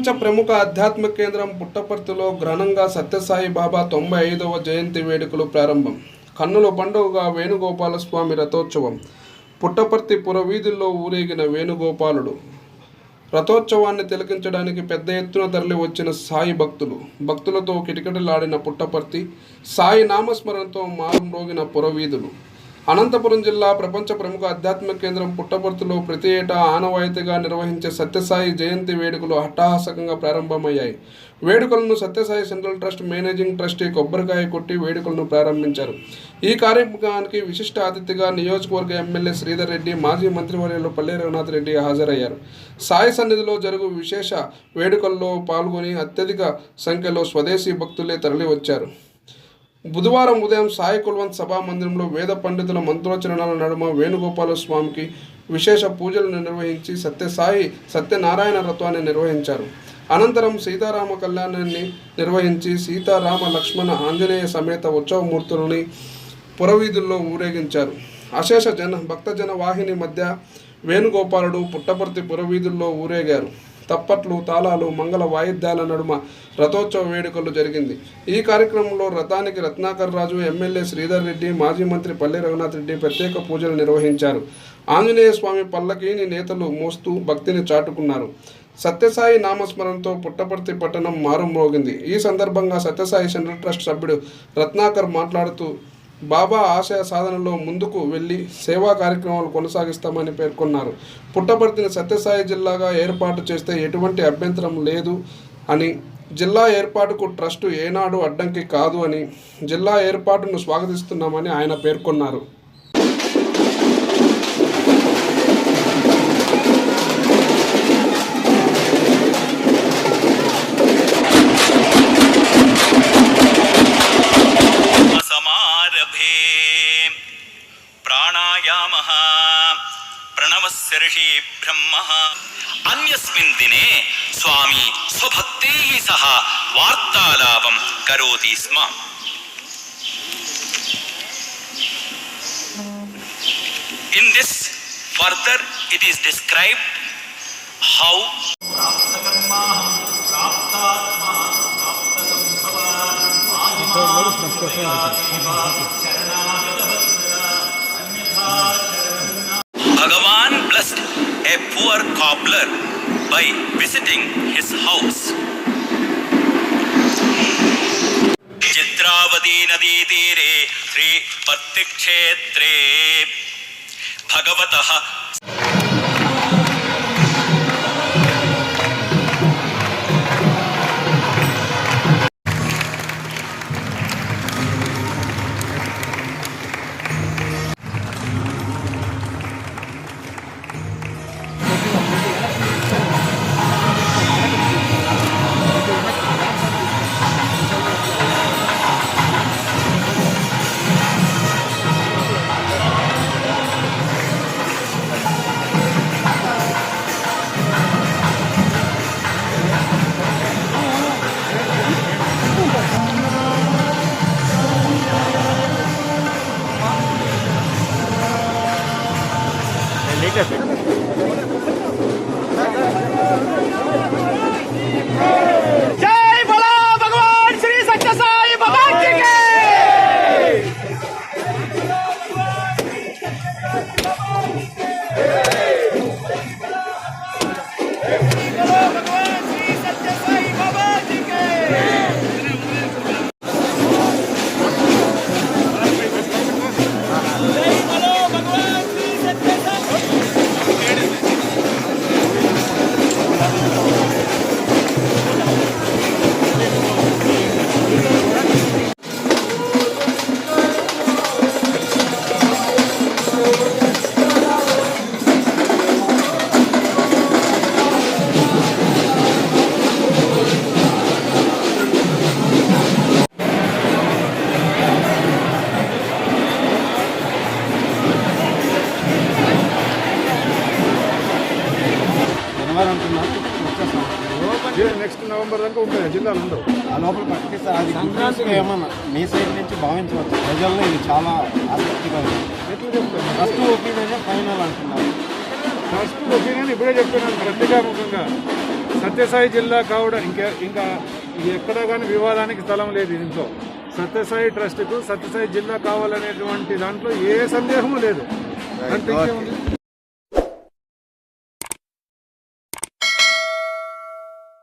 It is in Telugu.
ప్రపంచ ప్రముఖ ఆధ్యాత్మిక కేంద్రం పుట్టపర్తిలో ఘనంగా సత్యసాయి బాబా 95వ జయంతి వేడుకలు ప్రారంభం. కన్నుల పండుగగా వేణుగోపాల స్వామి రథోత్సవం. పుట్టపర్తి పురవీధుల్లో ఊరేగిన వేణుగోపాలుడు. రథోత్సవాన్ని తిలకించడానికి పెద్ద ఎత్తున తరలి వచ్చిన సాయి భక్తులతో కిటకిటలాడిన పుట్టపర్తి. సాయి నామస్మరణతో మారుమ్రోగిన పురవీధులు. అనంతపురం జిల్లా ప్రపంచ ప్రముఖ ఆధ్యాత్మిక కేంద్రం పుట్టపర్తిలో ప్రతి ఏటా ఆనవాయితీగా నిర్వహించే సత్యసాయి జయంతి వేడుకలు అట్టహాసకంగా ప్రారంభమయ్యాయి. వేడుకలను Sathya Sai central trust managing trustee కొబ్బరికాయ కొట్టి వేడుకలను ప్రారంభించారు. ఈ కార్యక్రమానికి విశిష్ట అతిథిగా నియోజకవర్గ ఎమ్మెల్యే శ్రీధర్ రెడ్డి, మాజీ మంత్రివర్యులు పల్లె రఘునాథ్ రెడ్డి హాజరయ్యారు. సాయి సన్నిధిలో జరుగు విశేష వేడుకల్లో పాల్గొని అత్యధిక సంఖ్యలో స్వదేశీ భక్తులే తరలి వచ్చారు. బుధవారం ఉదయం సాయి కుల్వంత్ సభా మందిరంలో వేద పండితుల మంత్రోచ్చరణల నడుమ వేణుగోపాల స్వామికి విశేష పూజలు నిర్వహించి సత్యనారాయణ వ్రతాన్ని నిర్వహించారు. అనంతరం సీతారామ కళ్యాణాన్ని నిర్వహించి సీతారామ లక్ష్మణ ఆంజనేయ సమేత ఉత్సవమూర్తులని పురవీధుల్లో ఊరేగించారు. అశేష భక్తజన వాహిని మధ్య వేణుగోపాలుడు పుట్టపర్తి పురవీధుల్లో ఊరేగారు. తప్పట్లు, తాళాలు, మంగళ వాయిద్యాల నడుమ రథోత్సవ వేడుకలు జరిగింది. ఈ కార్యక్రమంలో రథానికి రత్నాకర్ రాజు, ఎమ్మెల్యే శ్రీధర్ రెడ్డి, మాజీ మంత్రి పల్లె రఘునాథ్ రెడ్డి ప్రత్యేక పూజలు నిర్వహించారు. ఆంజనేయ స్వామి పల్లకీని నేతలు మోస్తూ భక్తిని చాటుకున్నారు. సత్యసాయి నామస్మరణతో పుట్టపర్తి పట్టణం మారుమ్రోగింది. ఈ సందర్భంగా సత్యసాయి సెంట్రల్ ట్రస్ట్ సభ్యుడు రత్నాకర్ మాట్లాడుతూ బాబా ఆశయ సాధనలో ముందుకు వెళ్లి సేవా కార్యక్రమాలు కొనసాగిస్తామని పేర్కొన్నారు. పుట్టపర్తిని సత్యసాయి జిల్లాగా ఏర్పాటు చేస్తే ఎటువంటి అభ్యంతరం లేదు అని, జిల్లా ఏర్పాటుకు ట్రస్టు ఏనాడు అడ్డంకి కాదు అని, జిల్లా ఏర్పాటును స్వాగతిస్తున్నామని ఆయన పేర్కొన్నారు. प्राणायामः प्रणवस्य ब्रह्मः अन्यस्मिन् दिने स्वामी स्वभक्तैः सह वार्तालापं करोति स्म. In this further it is described how Bhagavan blessed a poor cobbler by visiting his house. Chitravati nadi tire Sri Parthi Kshetre Bhagavatah जय बोलो भगवान श्री सत्य साई बाबा की भगवान श्री सत्य साई बाबा जी के जय बोलो भगवान श्री सत्य साई నెక్స్ట్ నవంబర్ దాకా ఉంటుంది జిల్లాలో ఉండవు. ఆ లోపల పట్టిస్తే అది సంక్రాంతిగా ఏమన్నా మీ సైడ్ నుంచి భావించవచ్చు. ప్రజల్లో ఇది చాలా ఆసక్తిగా ఉంది. ఎట్లా చెప్తాను, ఫస్ట్ ఒపీనియన్ ఫైనల్ అంటున్నారు. ఫస్ట్ ఒపీనియన్ ఇప్పుడే చెప్తున్నాను ప్రత్యేకాముఖంగా. సత్యసాయి జిల్లా కావడం ఇంకా ఎక్కడ కానీ వివాదానికి స్థలం లేదు దీంట్లో. సత్యసాయి ట్రస్ట్కు సత్యసాయి జిల్లా కావాలనేటువంటి దాంట్లో ఏ సందేహము లేదు. అంతే ఉంది.